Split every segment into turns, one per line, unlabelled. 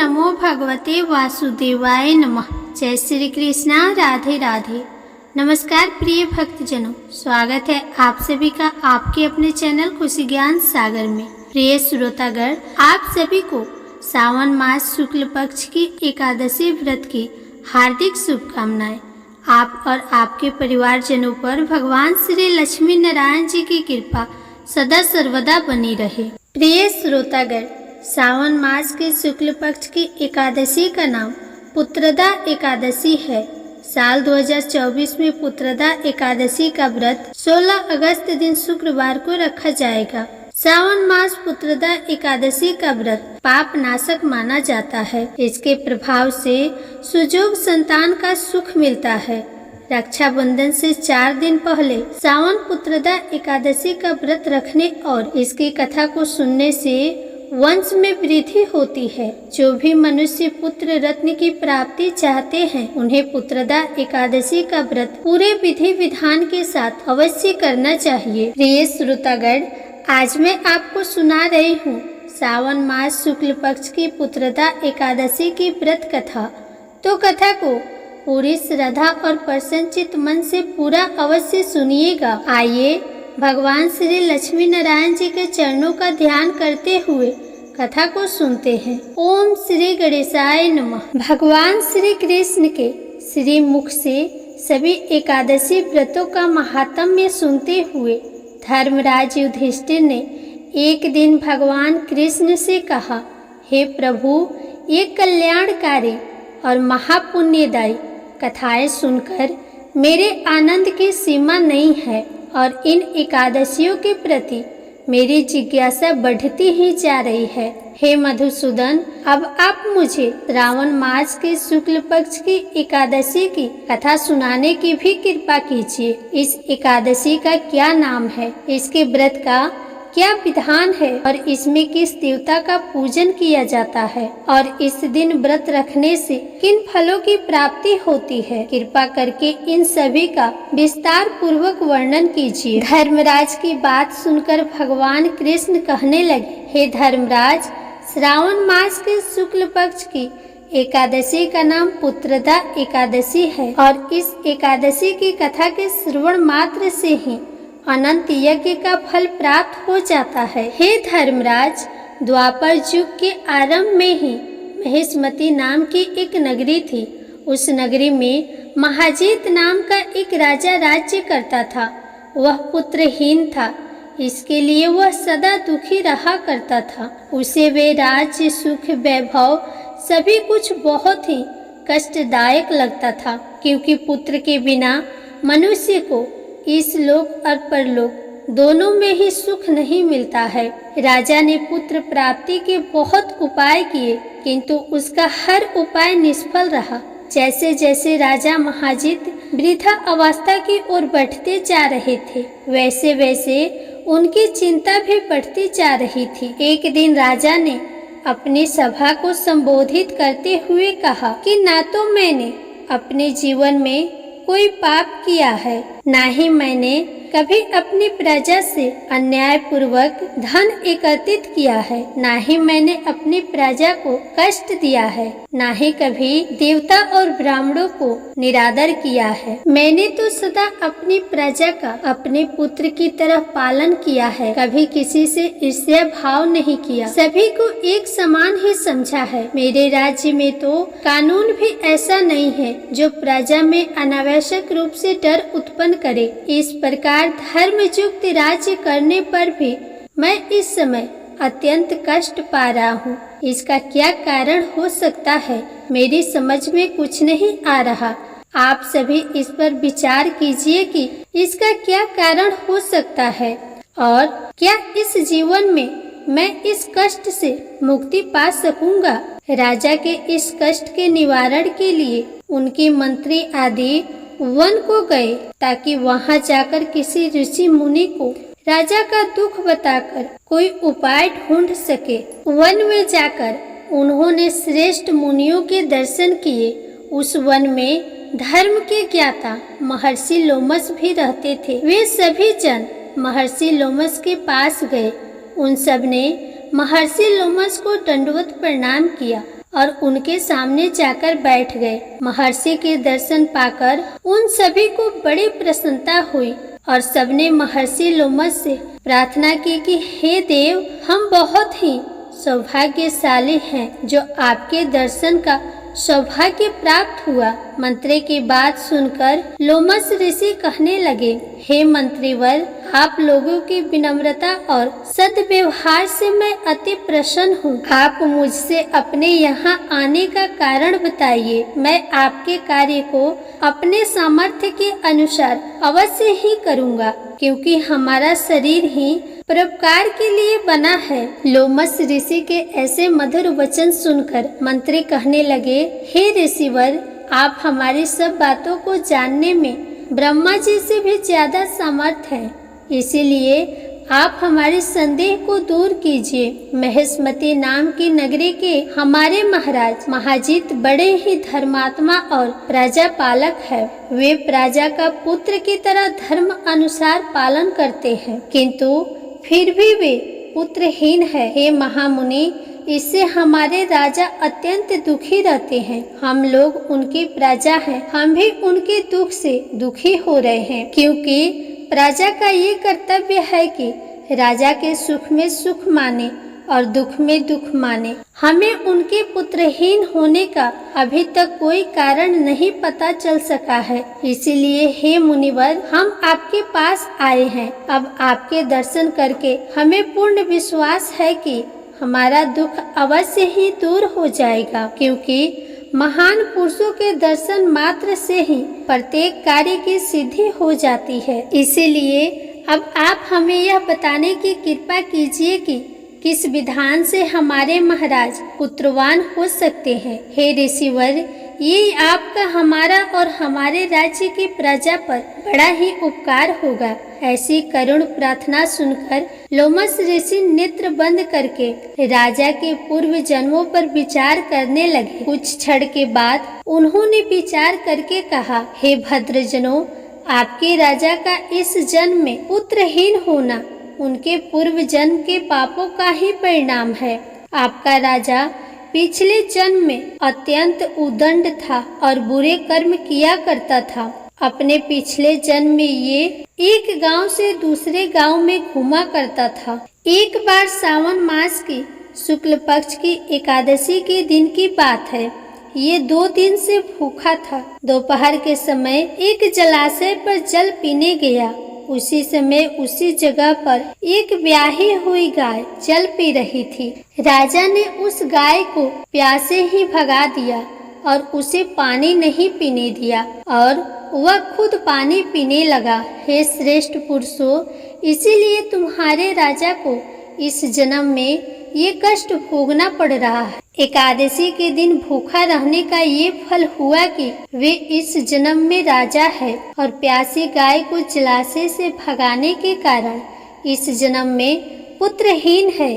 नमो भगवते वासुदेवाय नमः। जय श्री कृष्णा, राधे राधे। नमस्कार प्रिय भक्तजनों, स्वागत है आप सभी का आपके अपने चैनल खुशी ज्ञान सागर में। प्रिय श्रोतागण, आप सभी को सावन मास शुक्ल पक्ष की एकादशी व्रत की हार्दिक शुभकामनाएं। आप और आपके परिवारजनों पर भगवान श्री लक्ष्मी नारायण जी की कृपा सदा सर्वदा बनी रहे। प्रिय श्रोतागण, सावन मास के शुक्ल पक्ष की एकादशी का नाम पुत्रदा एकादशी है। साल 2024 में पुत्रदा एकादशी का व्रत 16 अगस्त दिन शुक्रवार को रखा जाएगा। सावन मास पुत्रदा एकादशी का व्रत पाप नाशक माना जाता है। इसके प्रभाव से सुजोग संतान का सुख मिलता है। रक्षाबंधन से 4 दिन पहले सावन पुत्रदा एकादशी का व्रत रखने और इसकी कथा को सुनने से वंश में वृद्धि होती है। जो भी मनुष्य पुत्र रत्न की प्राप्ति चाहते हैं, उन्हें पुत्रदा एकादशी का व्रत पूरे विधि विधान के साथ अवश्य करना चाहिए। प्रिय श्रोतागण, आज मैं आपको सुना रही हूँ सावन मास शुक्ल पक्ष की पुत्रदा एकादशी की व्रत कथा। तो कथा को पूरी श्रद्धा और प्रसन्नचित मन से पूरा अवश्य सुनिएगा। आइए भगवान श्री लक्ष्मी नारायण जी के चरणों का ध्यान करते हुए कथा को सुनते हैं। ओम श्री गणेशाय नमः। भगवान श्री कृष्ण के श्री मुख से सभी एकादशी व्रतों का महात्म्य सुनते हुए धर्मराज युधिष्ठिर ने एक दिन भगवान कृष्ण से कहा, हे प्रभु, ये कल्याणकारी और महापुण्यदायी कथाएं सुनकर मेरे आनंद की सीमा नहीं है और इन एकादशियों के प्रति मेरी जिज्ञासा बढ़ती ही जा रही है। हे मधुसूदन, अब आप मुझे श्रावण मास के शुक्ल पक्ष की एकादशी की कथा सुनाने की भी कृपा कीजिए। इस एकादशी का क्या नाम है, इसके व्रत का क्या विधान है और इसमें किस देवता का पूजन किया जाता है और इस दिन व्रत रखने से किन फलों की प्राप्ति होती है, कृपा करके इन सभी का विस्तार पूर्वक वर्णन कीजिए। धर्मराज की बात सुनकर भगवान कृष्ण कहने लगे, हे धर्मराज, श्रावण मास के शुक्ल पक्ष की एकादशी का नाम पुत्रदा एकादशी है और इस एकादशी की कथा के श्रवण मात्र से ही अनंत यज्ञ का फल प्राप्त हो जाता है। हे धर्मराज, द्वापर युग के आरंभ में ही महेशमती नाम की एक नगरी थी। उस नगरी में महाजीत नाम का एक राजा राज्य करता था। वह पुत्रहीन था, इसके लिए वह सदा दुखी रहा करता था। उसे वे राज्य, सुख, वैभव सभी कुछ बहुत ही कष्टदायक लगता था, क्योंकि पुत्र के बिना मनुष्य को इस लोक और परलोक दोनों में ही सुख नहीं मिलता है। राजा ने पुत्र प्राप्ति के बहुत उपाय किए, किंतु उसका हर उपाय निष्फल रहा। जैसे जैसे राजा महाजीत वृद्धा अवस्था की ओर बढ़ते जा रहे थे, वैसे वैसे उनकी चिंता भी बढ़ती जा रही थी। एक दिन राजा ने अपनी सभा को संबोधित करते हुए कहा कि ना तो मैंने अपने जीवन में कोई पाप किया है, ना ही मैंने कभी अपनी प्रजा से अन्याय पूर्वक धन एकत्रित किया है, ना ही मैंने अपनी प्रजा को कष्ट दिया है, ना ही कभी देवता और ब्राह्मणों को निरादर किया है। मैंने तो सदा अपनी प्रजा का अपने पुत्र की तरह पालन किया है, कभी किसी से ईर्ष्या भाव नहीं किया, सभी को एक समान ही समझा है। मेरे राज्य में तो कानून भी ऐसा नहीं है जो प्रजा में अनावश्यक रूप से डर उत्पन्न करे। इस प्रकार धर्मयुक्त राज्य करने पर भी मैं इस समय अत्यंत कष्ट पा रहा हूँ। इसका क्या कारण हो सकता है, मेरी समझ में कुछ नहीं आ रहा। आप सभी इस पर विचार कीजिए कि इसका क्या कारण हो सकता है और क्या इस जीवन में मैं इस कष्ट से मुक्ति पा सकूंगा। राजा के इस कष्ट के निवारण के लिए उनके मंत्री आदि वन को गए, ताकि वहां जाकर किसी ऋषि मुनि को राजा का दुख बताकर कोई उपाय ढूंढ सके। वन में जाकर उन्होंने श्रेष्ठ मुनियों के दर्शन किए। उस वन में धर्म के ज्ञाता महर्षि लोमस भी रहते थे। वे सभी जन महर्षि लोमस के पास गए। उन सब ने महर्षि लोमस को दंडवत प्रणाम किया और उनके सामने जाकर बैठ गए। महर्षि के दर्शन पाकर उन सभी को बड़ी प्रसन्नता हुई और सबने महर्षि लोमस से प्रार्थना की कि हे देव, हम बहुत ही सौभाग्यशाली हैं जो आपके दर्शन का सौभाग्य प्राप्त हुआ। मंत्री की बात सुनकर लोमस ऋषि कहने लगे, हे मंत्रीवर, आप लोगों की विनम्रता और सद्व्यवहार से मैं अति प्रसन्न हूँ। आप मुझसे अपने यहाँ आने का कारण बताइए। मैं आपके कार्य को अपने सामर्थ्य के अनुसार अवश्य ही करूँगा, क्योंकि हमारा शरीर ही परोपकार के लिए बना है। लोमस ऋषि के ऐसे मधुर वचन सुनकर मंत्री कहने लगे, हे ऋषिवर, आप हमारी सब बातों को जानने में ब्रह्मा जी से भी ज्यादा समर्थ हैं, इसीलिए आप हमारे संदेह को दूर कीजिए। महेशमती नाम की नगरी के हमारे महाराज महाजीत बड़े ही धर्मात्मा और प्रजा पालक है। वे प्रजा का पुत्र की तरह धर्म अनुसार पालन करते हैं, किंतु फिर भी वे पुत्रहीन है। हे महामुनि, इससे हमारे राजा अत्यंत दुखी रहते हैं। हम लोग उनकी प्रजा हैं, हम भी उनके दुख से दुखी हो रहे हैं, क्योंकि प्रजा का ये कर्तव्य है कि राजा के सुख में सुख माने और दुख में दुख माने। हमें उनके पुत्रहीन होने का अभी तक कोई कारण नहीं पता चल सका है, इसीलिए हे मुनिवर, हम आपके पास आए हैं। अब आपके दर्शन करके हमें पूर्ण विश्वास है कि हमारा दुख अवश्य ही दूर हो जाएगा, क्योंकि महान पुरुषों के दर्शन मात्र से ही प्रत्येक कार्य की सिद्धि हो जाती है। इसीलिए अब आप हमें यह बताने की कृपा कीजिए कि किस विधान से हमारे महाराज पुत्रवान हो सकते हैं। हे ऋषिवर, ये आपका हमारा और हमारे राज्य की प्रजा पर बड़ा ही उपकार होगा। ऐसी करुण प्रार्थना सुनकर लोमस ऋषि नेत्र बंद करके राजा के पूर्व जन्मों पर विचार करने लगे। कुछ क्षण के बाद उन्होंने विचार करके कहा, हे भद्रजनों, आपके राजा का इस जन्म में पुत्रहीन होना उनके पूर्व जन्म के पापों का ही परिणाम है। आपका राजा पिछले जन्म में अत्यंत उदंड था और बुरे कर्म किया करता था। अपने पिछले जन्म में ये एक गांव से दूसरे गांव में घूमा करता था। एक बार सावन मास की शुक्ल पक्ष की एकादशी के दिन की बात है। ये 2 दिन से भूखा था। दोपहर के समय एक जलाशय पर जल पीने गया। उसी समय उसी जगह पर एक ब्याही हुई गाय जल पी रही थी। राजा ने उस गाय को प्यासे ही भगा दिया और उसे पानी नहीं पीने दिया और वह खुद पानी पीने लगा। हे श्रेष्ठ पुरुषों, इसीलिए तुम्हारे राजा को इस जन्म में ये कष्ट भोगना पड़ रहा है। एकादशी के दिन भूखा रहने का ये फल हुआ कि वे इस जन्म में राजा है और प्यासी गाय को जलाशय से भगाने के कारण इस जन्म में पुत्रहीन है।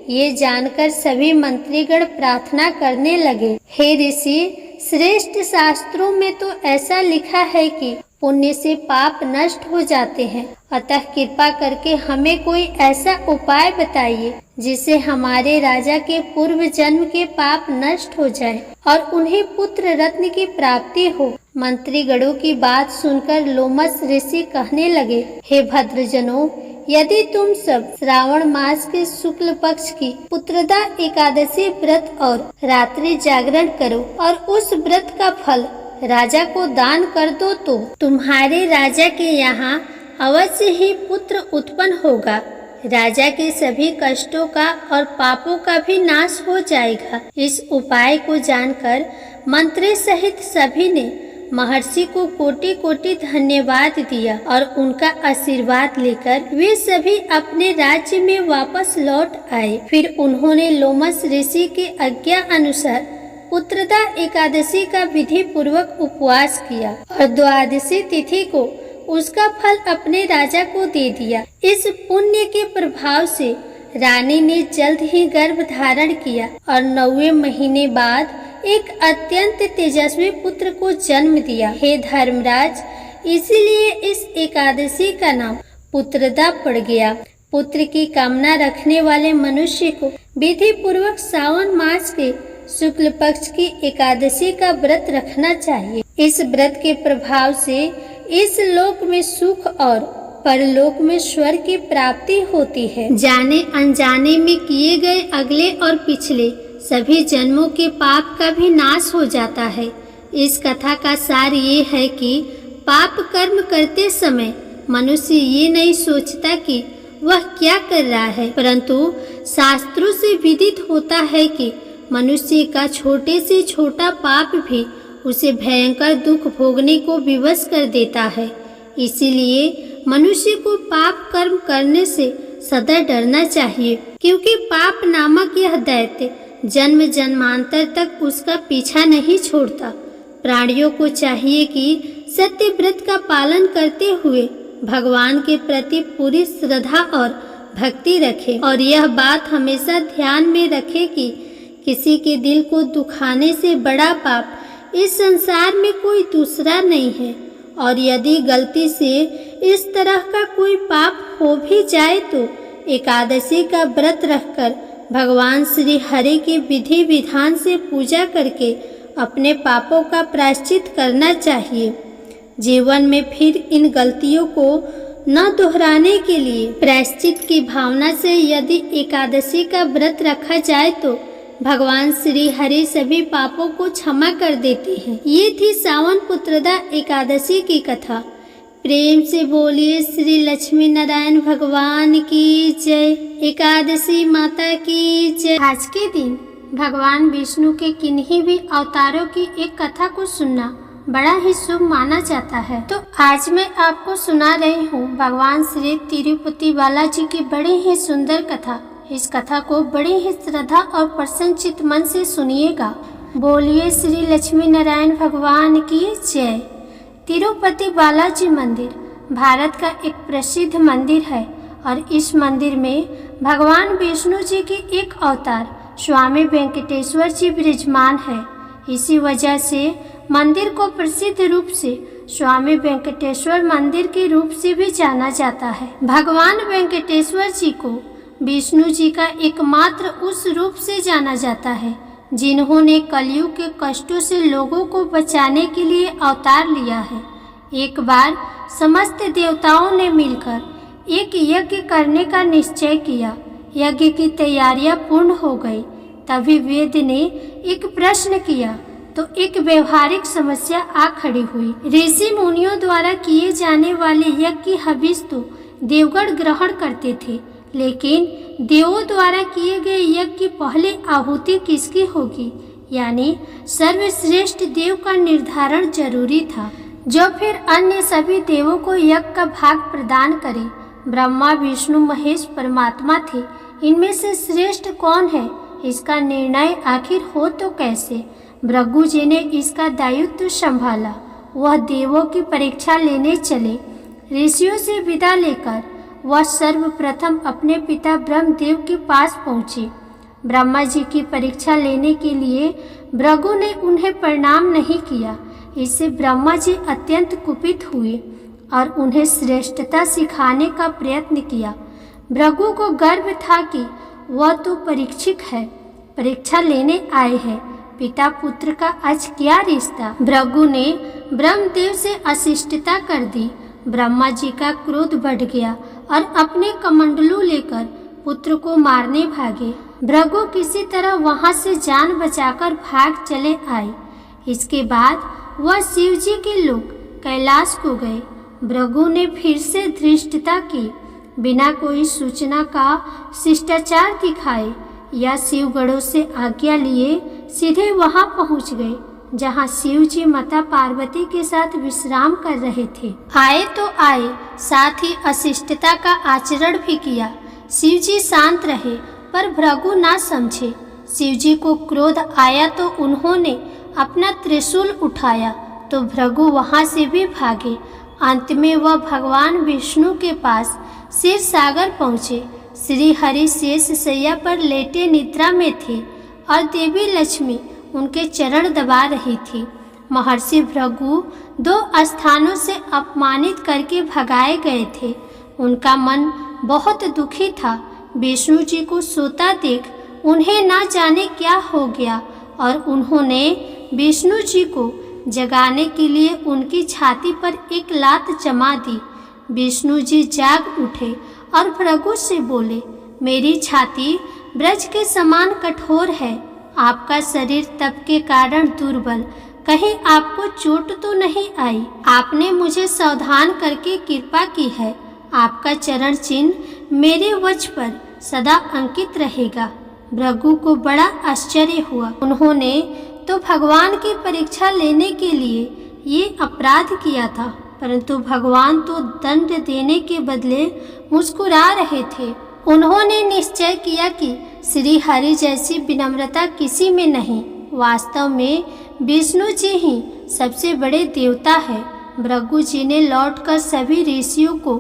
ये जानकर सभी मंत्रीगण प्रार्थना करने लगे, हे ऋषि, श्रेष्ठ शास्त्रों में तो ऐसा लिखा है कि पुण्य से पाप नष्ट हो जाते हैं, अतः कृपा करके हमें कोई ऐसा उपाय बताइए जिससे हमारे राजा के पूर्व जन्म के पाप नष्ट हो जाए और उन्हें पुत्र रत्न की प्राप्ति हो। मंत्रीगणों की बात सुनकर लोमस ऋषि कहने लगे, हे भद्रजनों, यदि तुम सब श्रावण मास के शुक्ल पक्ष की पुत्रदा एकादशी व्रत और रात्रि जागरण करो और उस व्रत का फल राजा को दान कर दो तो तुम्हारे राजा के यहाँ अवश्य ही पुत्र उत्पन्न होगा। राजा के सभी कष्टों का और पापों का भी नाश हो जाएगा। इस उपाय को जानकर मंत्री सहित सभी ने महर्षि को कोटि कोटि धन्यवाद दिया और उनका आशीर्वाद लेकर वे सभी अपने राज्य में वापस लौट आए। फिर उन्होंने लोमस ऋषि के आज्ञा अनुसार पुत्रदा एकादशी का विधि पूर्वक उपवास किया और द्वादशी तिथि को उसका फल अपने राजा को दे दिया। इस पुण्य के प्रभाव से रानी ने जल्द ही गर्भ धारण किया और 9वें महीने बाद एक अत्यंत तेजस्वी पुत्र को जन्म दिया। हे धर्मराज, इसीलिए इस एकादशी का नाम पुत्रदा पड़ गया। पुत्र की कामना रखने वाले मनुष्य को विधि पूर्वक सावन मास के शुक्ल पक्ष की एकादशी का व्रत रखना चाहिए। इस व्रत के प्रभाव से इस लोक में सुख और परलोक में स्वर्ग की प्राप्ति होती है। जाने अनजाने में किए गए अगले और पिछले सभी जन्मों के पाप का भी नाश हो जाता है। इस कथा का सार ये है कि पाप कर्म करते समय मनुष्य ये नहीं सोचता कि वह क्या कर रहा है, परंतु शास्त्रों से विदित होता है कि मनुष्य का छोटे से छोटा पाप भी उसे भयंकर दुख भोगने को विवश कर देता है। इसीलिए मनुष्य को पाप कर्म करने से सदा डरना चाहिए, क्योंकि पाप नामक यह दैत्य जन्म जन्मांतर तक उसका पीछा नहीं छोड़ता। प्राणियों को चाहिए कि सत्य व्रत का पालन करते हुए भगवान के प्रति पूरी श्रद्धा और भक्ति रखें, और यह बात हमेशा ध्यान में रखें कि किसी के दिल को दुखाने से बड़ा पाप इस संसार में कोई दूसरा नहीं है। और यदि गलती से इस तरह का कोई पाप हो भी जाए तो एकादशी का व्रत रखकर भगवान श्री हरि की विधि विधान से पूजा करके अपने पापों का प्रायश्चित करना चाहिए। जीवन में फिर इन गलतियों को न दोहराने के लिए प्रायश्चित की भावना से यदि एकादशी का व्रत रखा जाए तो भगवान श्री हरि सभी पापों को क्षमा कर देते हैं। ये थी सावन पुत्रदा एकादशी की कथा। प्रेम से बोलिए श्री लक्ष्मी नारायण भगवान की जय। एकादशी माता की जय। आज के दिन भगवान विष्णु के किन्हीं भी अवतारों की एक कथा को सुनना बड़ा ही शुभ माना जाता है। तो आज मैं आपको सुना रही हूँ भगवान श्री तिरुपति बालाजी की बड़ी ही सुंदर कथा। इस कथा को बड़ी ही श्रद्धा और प्रसन्नचित मन से सुनिएगा। बोलिए श्री लक्ष्मी नारायण भगवान की जय। तिरुपति बालाजी मंदिर भारत का एक प्रसिद्ध मंदिर है और इस मंदिर में भगवान विष्णु जी की एक अवतार स्वामी वेंकटेश्वर जी विराजमान है। इसी वजह से मंदिर को प्रसिद्ध रूप से स्वामी वेंकटेश्वर मंदिर के रूप से भी जाना जाता है। भगवान वेंकटेश्वर जी को विष्णु जी का एकमात्र उस रूप से जाना जाता है जिन्होंने कलयुग के कष्टों से लोगों को बचाने के लिए अवतार लिया है। एक बार समस्त देवताओं ने मिलकर एक यज्ञ करने का निश्चय किया। यज्ञ की तैयारियां पूर्ण हो गई। तभी वेद ने एक प्रश्न किया तो एक व्यवहारिक समस्या आ खड़ी हुई। ऋषि मुनियों द्वारा किए जाने वाले यज्ञ की हविष तो देवगण ग्रहण करते थे, लेकिन देवों द्वारा किए गए यज्ञ की पहली आहुति किसकी होगी, यानी सर्वश्रेष्ठ देव का निर्धारण जरूरी था, जो फिर अन्य सभी देवों को यज्ञ का भाग प्रदान करे। ब्रह्मा विष्णु महेश परमात्मा थे। इनमें से श्रेष्ठ कौन है, इसका निर्णय आखिर हो तो कैसे। भृगु जी ने इसका दायित्व संभाला। वह देवों की परीक्षा लेने चले। ऋषियों से विदा लेकर वह सर्वप्रथम अपने पिता ब्रह्मदेव के पास पहुँचे। ब्रह्मा जी की परीक्षा लेने के लिए भृगु ने उन्हें प्रणाम नहीं किया। इससे ब्रह्मा जी अत्यंत कुपित हुए और उन्हें श्रेष्ठता सिखाने का प्रयत्न किया। भृगु को गर्व था कि वह तो परीक्षक है, परीक्षा लेने आए हैं, पिता पुत्र का आज क्या रिश्ता। भृगु ने ब्रह्मदेव से अशिष्टता कर दी। ब्रह्मा जी का क्रोध बढ़ गया और अपने कमंडलू लेकर पुत्र को मारने भागे। भृगु किसी तरह वहां से जान बचाकर भाग चले आए। इसके बाद वह शिव जी के लोग कैलाश को गए। भृगु ने फिर से धृष्टता की, बिना कोई सूचना का शिष्टाचार दिखाए या शिवगणों से आज्ञा लिए सीधे वहां पहुंच गए जहां शिव जी माता पार्वती के साथ विश्राम कर रहे थे। आए तो आए, साथ ही अशिष्टता का आचरण भी किया। शिव जी शांत रहे पर भृगु ना समझे। शिव जी को क्रोध आया तो उन्होंने अपना त्रिशूल उठाया तो भृगु वहां से भी भागे। अंत में वह भगवान विष्णु के पास क्षीर सागर पहुँचे। श्री हरि शेष शैया पर लेटे निद्रा में थे और देवी लक्ष्मी उनके चरण दबा रही थी। महर्षि भृगु 2 स्थानों से अपमानित करके भगाए गए थे। उनका मन बहुत दुखी था। विष्णु जी को सोता देख उन्हें ना जाने क्या हो गया और उन्होंने विष्णु जी को जगाने के लिए उनकी छाती पर एक लात जमा दी। विष्णु जी जाग उठे और भृगु से बोले, मेरी छाती ब्रज के समान कठोर है, आपका शरीर तप के कारण दुर्बल, कहीं आपको चोट तो नहीं आई? आपने मुझे सावधान करके कृपा की है, आपका चरण चिन्ह मेरे वक्ष पर सदा अंकित रहेगा। भृगु को बड़ा आश्चर्य हुआ। उन्होंने तो भगवान की परीक्षा लेने के लिए ये अपराध किया था, परंतु भगवान तो दंड देने के बदले मुस्कुरा रहे थे। उन्होंने निश्चय किया कि श्री हरि जैसी विनम्रता किसी में नहीं। वास्तव में विष्णु जी ही सबसे बड़े देवता है। भृगु जी ने लौटकर सभी ऋषियों को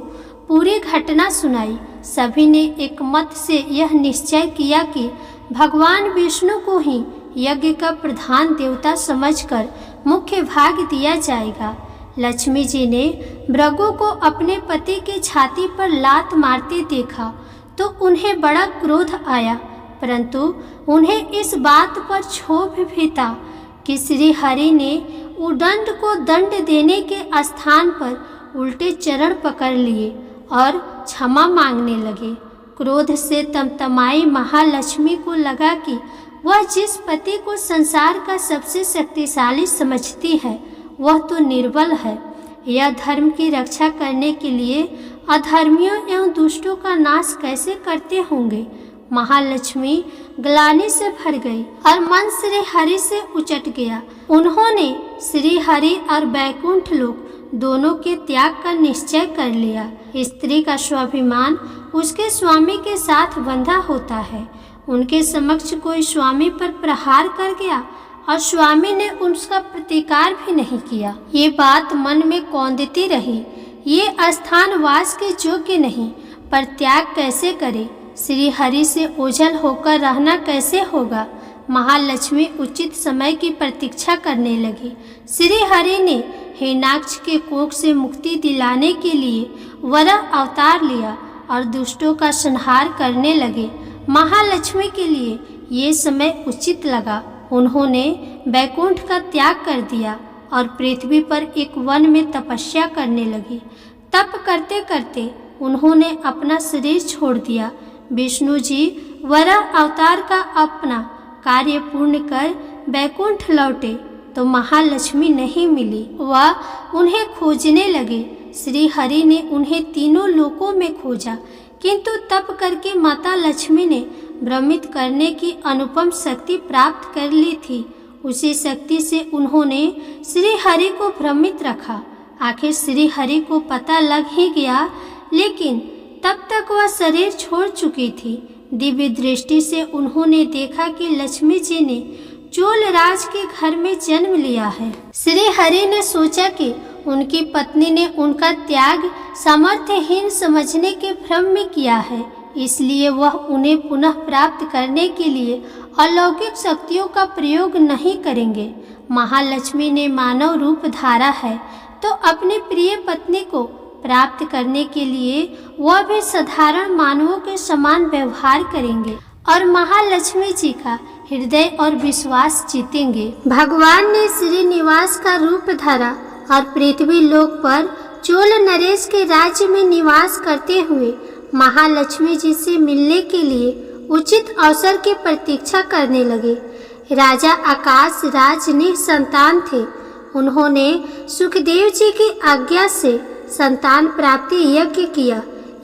पूरी घटना सुनाई। सभी ने एक मत से यह निश्चय किया कि भगवान विष्णु को ही यज्ञ का प्रधान देवता समझकर मुख्य भाग दिया जाएगा। लक्ष्मी जी ने भृगु को अपने पति की छाती पर लात मारते देखा तो उन्हें बड़ा क्रोध आया, परंतु उन्हें इस बात पर क्षोभ भी था कि श्री हरि ने उदंड को दंड देने के स्थान पर उल्टे चरण पकड़ लिए और क्षमा मांगने लगे। क्रोध से तमतमाई महालक्ष्मी को लगा कि वह जिस पति को संसार का सबसे शक्तिशाली समझती है वह तो निर्बल है। यह धर्म की रक्षा करने के लिए अधर्मियों एवं दुष्टों का नाश कैसे करते होंगे? महालक्ष्मी ग्लानि से भर गई और मन श्री हरि से उचट गया। उन्होंने श्री हरि और बैकुंठ लोक दोनों के त्याग का निश्चय कर लिया। स्त्री का स्वाभिमान उसके स्वामी के साथ बंधा होता है। उनके समक्ष कोई स्वामी पर प्रहार कर गया और स्वामी ने उसका प्रतिकार भी नहीं किया। ये बात मन में कौंधती रही। ये स्थान वास के योग्य नहीं, पर त्याग कैसे करे? श्री हरि से ओझल होकर रहना कैसे होगा? महालक्ष्मी उचित समय की प्रतीक्षा करने लगी। श्री हरि ने हिरण्याक्ष के कोख से मुक्ति दिलाने के लिए वराह अवतार लिया और दुष्टों का संहार करने लगे। महालक्ष्मी के लिए ये समय उचित लगा। उन्होंने बैकुंठ का त्याग कर दिया और पृथ्वी पर एक वन में तपस्या करने लगी। तप करते करते उन्होंने अपना शरीर छोड़ दिया। विष्णु जी वराह अवतार का अपना कार्य पूर्ण कर बैकुंठ लौटे तो महालक्ष्मी नहीं मिली। वह उन्हें खोजने लगे। श्री हरि ने उन्हें तीनों लोकों में खोजा, किंतु तप करके माता लक्ष्मी ने भ्रमित करने की अनुपम शक्ति प्राप्त कर ली थी। उसी शक्ति से उन्होंने श्री हरि को भ्रमित रखा। आखिर श्री हरि को पता लग ही गया, लेकिन तब तक वह शरीर छोड़ चुकी थी। दिव्य दृष्टि से उन्होंने देखा कि लक्ष्मी जी ने चोल राज के घर में जन्म लिया है। श्री हरि ने सोचा कि उनकी पत्नी ने उनका त्याग सामर्थ्यहीन समझने के भ्रम में किया है, इसलिए वह उन्हें पुनः प्राप्त करने के लिए अलौकिक शक्तियों का प्रयोग नहीं करेंगे। महालक्ष्मी ने मानव रूप धारा है तो अपनी प्रिय पत्नी को प्राप्त करने के लिए वह भी साधारण मानवों के समान व्यवहार करेंगे और महालक्ष्मी जी का हृदय और विश्वास जीतेंगे। भगवान ने श्रीनिवास का रूप धरा और पृथ्वी लोक पर चोल नरेश के राज्य में निवास करते हुए महालक्ष्मी जी से मिलने के लिए उचित अवसर की प्रतीक्षा करने लगे। राजा आकाश राज निसंतान थे। उन्होंने सुखदेव जी की आज्ञा से संतान प्राप्ति यज्ञ किया।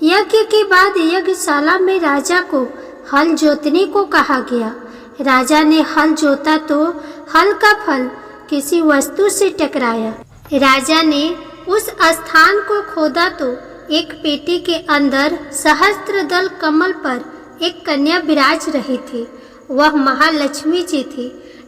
यज्ञ के बाद यज्ञशाला में राजा को हल जोतने को कहा गया। राजा ने हल जोता तो हल का फल किसी वस्तु से टकराया। राजा ने उस स्थान को खोदा तो एक पेटी के अंदर सहस्त्रदल कमल पर एक कन्या विराज रही थी। वह महालक्ष्मी जी थी।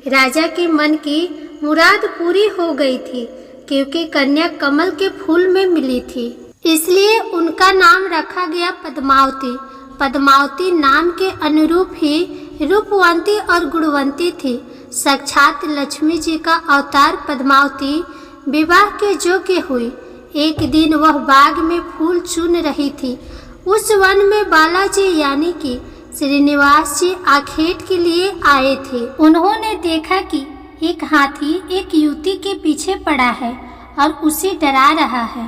राजा के मन की मुराद पूरी हो गई थी, क्योंकि कन्या कमल के फूल में मिली थी, इसलिए उनका नाम रखा गया पद्मावती। पद्मावती नाम के अनुरूप ही रूपवंती और गुणवंती थी। साक्षात लक्ष्मी जी का अवतार पद्मावती विवाह के योग्य हुई। एक दिन वह बाग में फूल चुन रही थी। उस वन में बालाजी यानी कि श्रीनिवास जी आखेट के लिए आए थे। उन्होंने देखा कि एक हाथी एक युवती के पीछे पड़ा है और उसे डरा रहा है।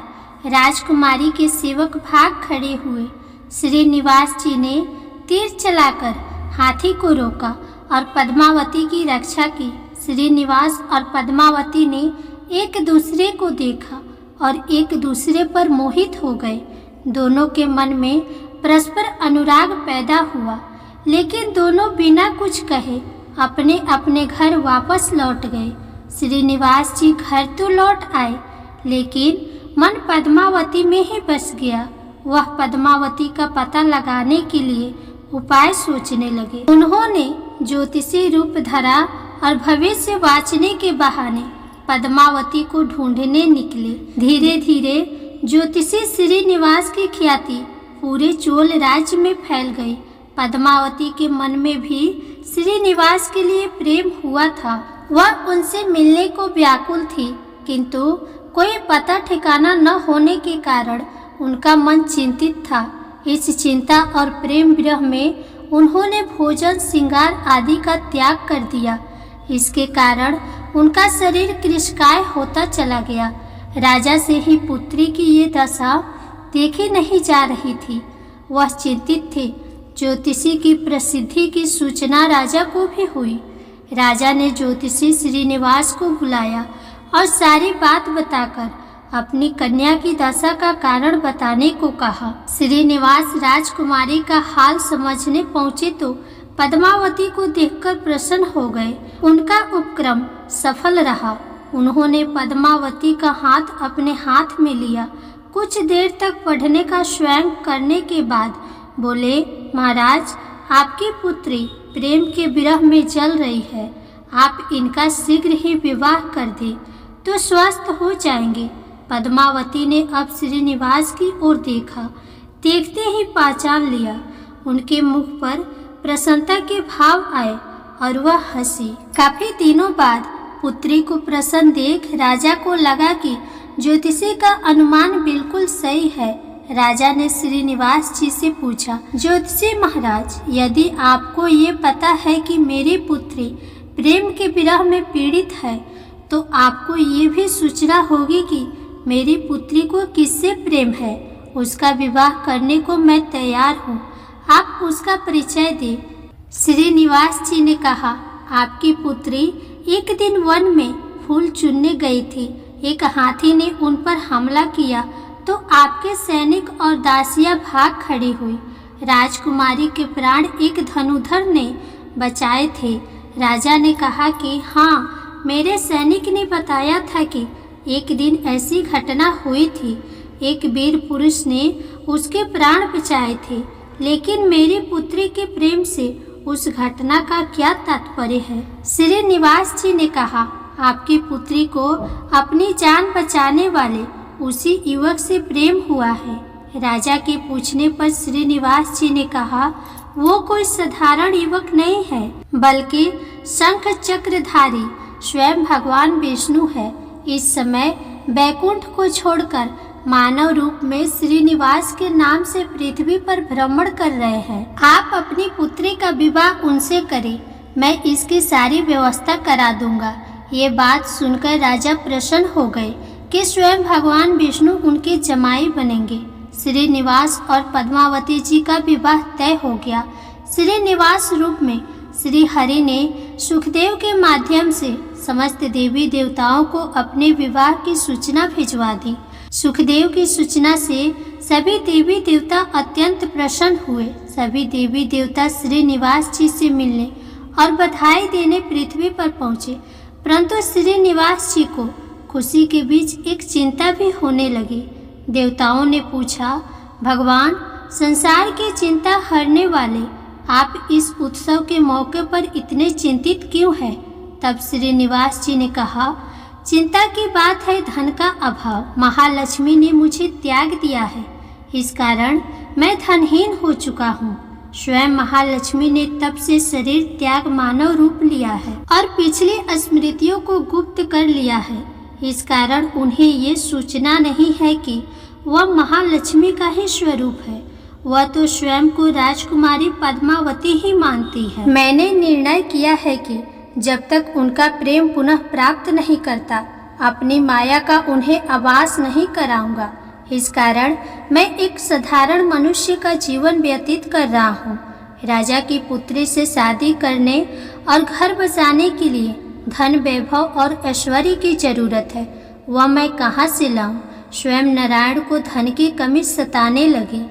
राजकुमारी के सेवक भाग खड़े हुए। श्रीनिवास जी ने तीर चलाकर हाथी को रोका और पद्मावती की रक्षा की। श्रीनिवास और पद्मावती ने एक दूसरे को देखा और एक दूसरे पर मोहित हो गए। दोनों के मन में परस्पर अनुराग पैदा हुआ, लेकिन दोनों बिना कुछ कहे अपने अपने घर वापस लौट गए। श्रीनिवास जी घर तो लौट आए, लेकिन मन पद्मावती में ही बस गया। वह पद्मावती का पता लगाने के लिए उपाय सोचने लगे। उन्होंने ज्योतिषी रूप धरा और भविष्य वाचने के बहाने पद्मावती को ढूंढने निकले। धीरे धीरे ज्योतिषी श्रीनिवास की ख्याति पूरे चोल राज्य में फैल गई। पद्मावती के मन में भी श्रीनिवास के लिए प्रेम हुआ था। वह उनसे मिलने को व्याकुल थी, किंतु कोई पता ठिकाना न होने के कारण उनका मन चिंतित था। इस चिंता और प्रेम विरह में उन्होंने भोजन, श्रृंगार आदि का त्याग कर दिया। इसके कारण उनका शरीर कृशकाय होता चला गया। राजा से ही पुत्री की ये दशा देखी नहीं जा रही थी। वह चिंतित थे। ज्योतिषी की प्रसिद्धि की सूचना राजा को भी हुई। राजा ने ज्योतिषी श्रीनिवास को बुलाया और सारी बात बताकर अपनी कन्या की दशा का कारण बताने को कहा। श्रीनिवास राजकुमारी का हाल समझने पहुँचे तो पद्मावती को देखकर प्रसन्न हो गए। उनका उपक्रम सफल रहा। उन्होंने पद्मावती का हाथ अपने हाथ में लिया। कुछ देर तक पढ़ने का स्वयं करने के बाद बोले, महाराज, आपकी पुत्री प्रेम के विरह में जल रही है। आप इनका शीघ्र ही विवाह कर दें तो स्वस्थ हो जाएंगे। पद्मावती ने अब श्रीनिवास की ओर देखा। देखते ही पहचान लिया। उनके मुख पर प्रसन्नता के भाव आए और वह हंसी। काफी दिनों बाद पुत्री को प्रसन्न देख राजा को लगा कि ज्योतिषी का अनुमान बिल्कुल सही है। राजा ने श्रीनिवास जी से पूछा, ज्योतिषी महाराज, यदि आपको ये पता है कि मेरी पुत्री प्रेम के विरह में पीड़ित है, तो आपको ये भी सूचना होगी कि मेरी पुत्री को किससे प्रेम है। उसका विवाह करने को मैं तैयार हूँ। आप उसका परिचय दें। श्रीनिवास जी ने कहा, आपकी पुत्री एक दिन वन में फूल चुनने गई थी। एक हाथी ने उन पर हमला किया तो आपके सैनिक और दासियां भाग खड़ी हुई। राजकुमारी के प्राण एक धनुधर ने बचाए थे। राजा ने कहा कि हाँ, मेरे सैनिक ने बताया था कि एक दिन ऐसी घटना हुई थी। एक वीर पुरुष ने उसके प्राण बचाए थे, लेकिन मेरी पुत्री के प्रेम से उस घटना का क्या तात्पर्य है। श्रीनिवास जी ने कहा, आपकी पुत्री को अपनी जान बचाने वाले उसी युवक से प्रेम हुआ है। राजा के पूछने पर श्रीनिवास जी ने कहा, वो कोई साधारण युवक नहीं है, बल्कि शंख चक्रधारी स्वयं भगवान विष्णु है। इस समय बैकुंठ को छोड़कर मानव रूप में श्रीनिवास के नाम से पृथ्वी पर भ्रमण कर रहे हैं। आप अपनी पुत्री का विवाह उनसे करें, मैं इसकी सारी व्यवस्था करा दूंगा। ये बात सुनकर राजा प्रसन्न हो गए कि स्वयं भगवान विष्णु उनके जमाई बनेंगे। श्रीनिवास और पद्मावती जी का विवाह तय हो गया। श्रीनिवास रूप में श्री हरि ने सुखदेव के माध्यम से समस्त देवी देवताओं को अपने विवाह की सूचना भिजवा दी। सुखदेव की सूचना से सभी देवी देवता अत्यंत प्रसन्न हुए। सभी देवी देवता श्रीनिवास जी से मिलने और बधाई देने पृथ्वी पर पहुँचे, परंतु श्रीनिवास जी को खुशी के बीच एक चिंता भी होने लगी। देवताओं ने पूछा, भगवान, संसार की चिंता हरने वाले आप इस उत्सव के मौके पर इतने चिंतित क्यों हैं? तब श्रीनिवास जी ने कहा, चिंता की बात है धन का अभाव। महालक्ष्मी ने मुझे त्याग दिया है, इस कारण मैं धनहीन हो चुका हूँ। स्वयं महालक्ष्मी ने तब से शरीर त्याग मानव रूप लिया है और पिछली स्मृतियों को गुप्त कर लिया है। इस कारण उन्हें ये सूचना नहीं है कि वह महालक्ष्मी का ही स्वरूप है। वह तो स्वयं को राजकुमारी पद्मावती ही मानती है। मैंने निर्णय किया है कि जब तक उनका प्रेम पुनः प्राप्त नहीं करता, अपनी माया का उन्हें आभास नहीं कराऊंगा। इस कारण मैं एक साधारण मनुष्य का जीवन व्यतीत कर रहा हूँ। राजा की पुत्री से शादी करने और घर बसाने के लिए धन, वैभव और ऐश्वर्य की जरूरत है। वह मैं कहाँ से लाऊं? स्वयं नारायण को धन की कमी सताने लगी।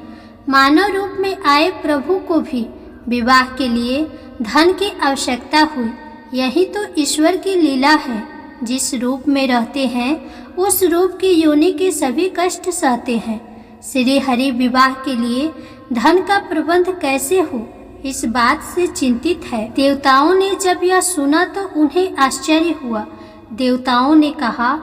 मानव रूप में आए प्रभु को भी विवाह के लिए धन की आवश्यकता हुई। यही तो ईश्वर की लीला है। जिस रूप में रहते हैं उस रूप की योनि के सभी कष्ट सहते हैं। श्री हरि विवाह के लिए धन का प्रबंध कैसे हो, इस बात से चिंतित है। देवताओं ने जब यह सुना तो उन्हें आश्चर्य हुआ। देवताओं ने कहा,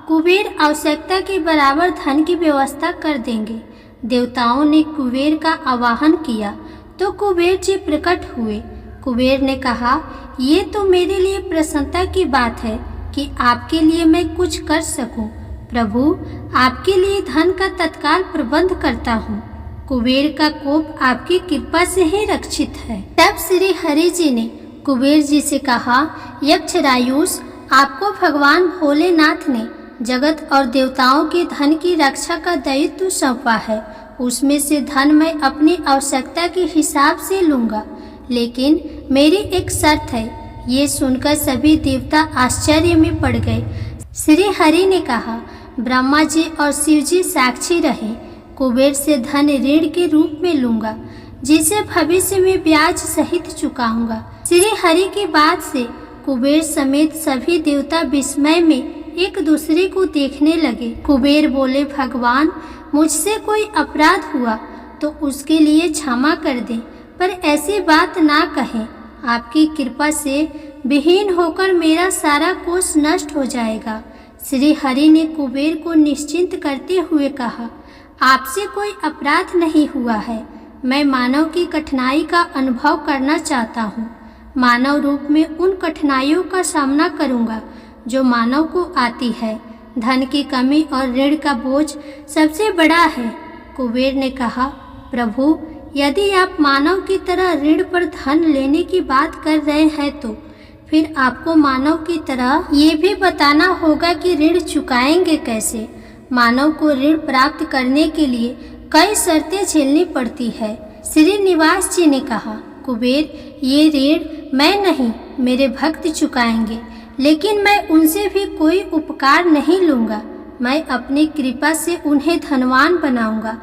कुबेर आवश्यकता के बराबर धन की व्यवस्था कर देंगे। देवताओं ने कुबेर का आवाहन किया तो कुबेर जी प्रकट हुए। कुबेर ने कहा, ये तो मेरे लिए प्रसन्नता की बात है कि आपके लिए मैं कुछ कर सकूं। प्रभु, आपके लिए धन का तत्काल प्रबंध करता हूँ। कुबेर का कोप आपकी कृपा से ही रक्षित है। तब श्री हरि जी ने कुबेर जी से कहा, यक्षरायुष, आपको भगवान भोलेनाथ ने जगत और देवताओं के धन की रक्षा का दायित्व सौंपा है। उसमें से धन मैं अपनी आवश्यकता के हिसाब से लूंगा, लेकिन मेरी एक शर्त है। ये सुनकर सभी देवता आश्चर्य में पड़ गए। श्री हरि ने कहा, ब्रह्मा जी और शिव जी साक्षी रहे। कुबेर से धन ऋण के रूप में लूंगा, जिसे भविष्य में ब्याज सहित चुकाऊंगा। श्री हरि की बात से कुबेर समेत सभी देवता विस्मय में एक दूसरे को देखने लगे। कुबेर बोले, भगवान, मुझसे कोई अपराध हुआ तो उसके लिए क्षमा कर दें, पर ऐसी बात ना कहें। आपकी कृपा से विहीन होकर मेरा सारा कोष नष्ट हो जाएगा। श्री हरि ने कुबेर को निश्चिंत करते हुए कहा, आपसे कोई अपराध नहीं हुआ है। मैं मानव की कठिनाई का अनुभव करना चाहता हूँ। मानव रूप में उन कठिनाइयों का सामना करूँगा जो मानव को आती है। धन की कमी और ऋण का बोझ सबसे बड़ा है। कुबेर ने कहा, प्रभु, यदि आप मानव की तरह ऋण पर धन लेने की बात कर रहे हैं तो फिर आपको मानव की तरह ये भी बताना होगा कि ऋण चुकाएंगे कैसे। मानव को ऋण प्राप्त करने के लिए कई शर्तें झेलनी पड़ती है। श्रीनिवास जी ने कहा, कुबेर, ये ऋण मैं नहीं, मेरे भक्त चुकाएंगे, लेकिन मैं उनसे भी कोई उपकार नहीं लूँगा। मैं अपनी कृपा से उन्हें धनवान बनाऊंगा।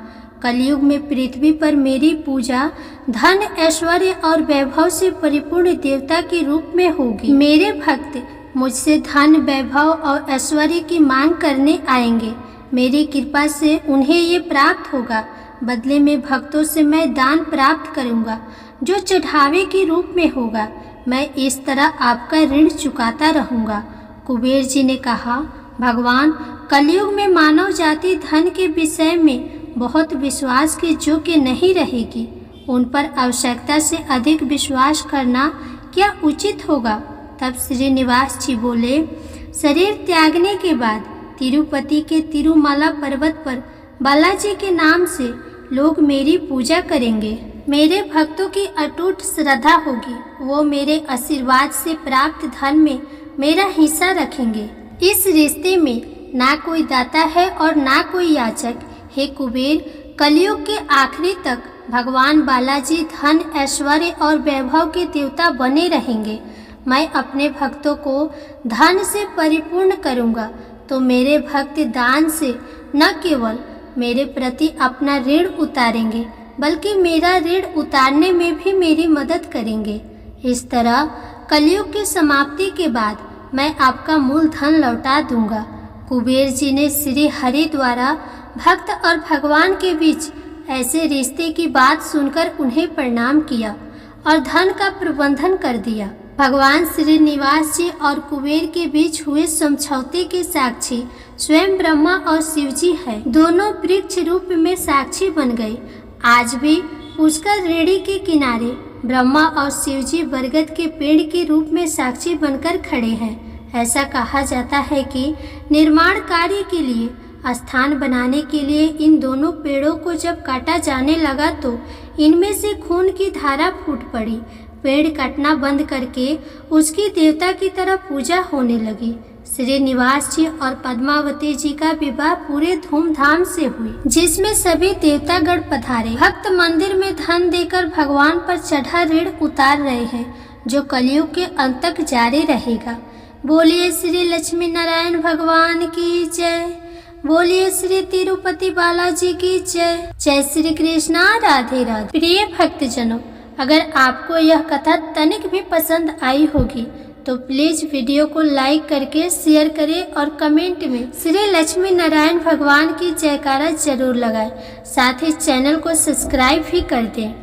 कलयुग में पृथ्वी पर मेरी पूजा धन, ऐश्वर्य और वैभव से परिपूर्ण देवता के रूप में होगी। मेरे भक्त मुझसे धन, वैभव और ऐश्वर्य की मांग करने आएंगे। मेरी कृपा से उन्हें ये प्राप्त होगा। बदले में भक्तों से मैं दान प्राप्त करूंगा, जो चढ़ावे के रूप में होगा। मैं इस तरह आपका ऋण चुकाता रहूंगा। कुबेर जी ने कहा, भगवान, कलयुग में मानव जाति धन के विषय में बहुत विश्वास के योग्य नहीं रहेगी। उन पर आवश्यकता से अधिक विश्वास करना क्या उचित होगा? तब श्रीनिवास जी बोले, शरीर त्यागने के बाद तिरुपति के तिरुमाला पर्वत पर बालाजी के नाम से लोग मेरी पूजा करेंगे। मेरे भक्तों की अटूट श्रद्धा होगी। वो मेरे आशीर्वाद से प्राप्त धन में मेरा हिस्सा रखेंगे। इस रिश्ते में ना कोई दाता है और ना कोई याचक। हे कुबेर, कलयुग के आखिरी तक भगवान बालाजी धन, ऐश्वर्य और वैभव के देवता बने रहेंगे। मैं अपने भक्तों को धन से परिपूर्ण करूंगा तो मेरे भक्त दान से न केवल मेरे प्रति अपना ऋण उतारेंगे, बल्कि मेरा ऋण उतारने में भी मेरी मदद करेंगे। इस तरह कलयुग की समाप्ति के बाद मैं आपका मूल धन लौटा दूंगा। कुबेर जी ने श्री हरि द्वारा भक्त और भगवान के बीच ऐसे रिश्ते की बात सुनकर उन्हें प्रणाम किया और धन का प्रबंधन कर दिया। भगवान श्रीनिवास जी और कुबेर के बीच हुए समझौते के साक्षी स्वयं ब्रह्मा और शिव जी हैं। दोनों वृक्ष रूप में साक्षी बन गए। आज भी पुष्कर रेड़ी के किनारे ब्रह्मा और शिव जी बरगद के पेड़ के रूप में साक्षी बनकर खड़े हैं। ऐसा कहा जाता है कि निर्माण कार्य के लिए स्थान बनाने के लिए इन दोनों पेड़ों को जब काटा जाने लगा तो इनमें से खून की धारा फूट पड़ी। पेड़ काटना बंद करके उसकी देवता की तरह पूजा होने लगी। श्रीनिवास जी और पद्मावती जी का विवाह पूरे धूमधाम से हुई, जिसमें सभी देवतागण पधारे। भक्त मंदिर में धन देकर भगवान पर चढ़ा ऋण उतार रहे हैं, जो कलयुग के अंत तक जारी रहेगा। बोलिए श्री लक्ष्मी नारायण भगवान की जय। बोलिए श्री तिरुपति बालाजी की जय। जय श्री कृष्णा, राधे राधे। प्रिय भक्तजनों, अगर आपको यह कथा तनिक भी पसंद आई होगी तो प्लीज वीडियो को लाइक करके शेयर करें और कमेंट में श्री लक्ष्मी नारायण भगवान की जयकारा जरूर लगाएं। साथ ही चैनल को सब्सक्राइब भी कर दें।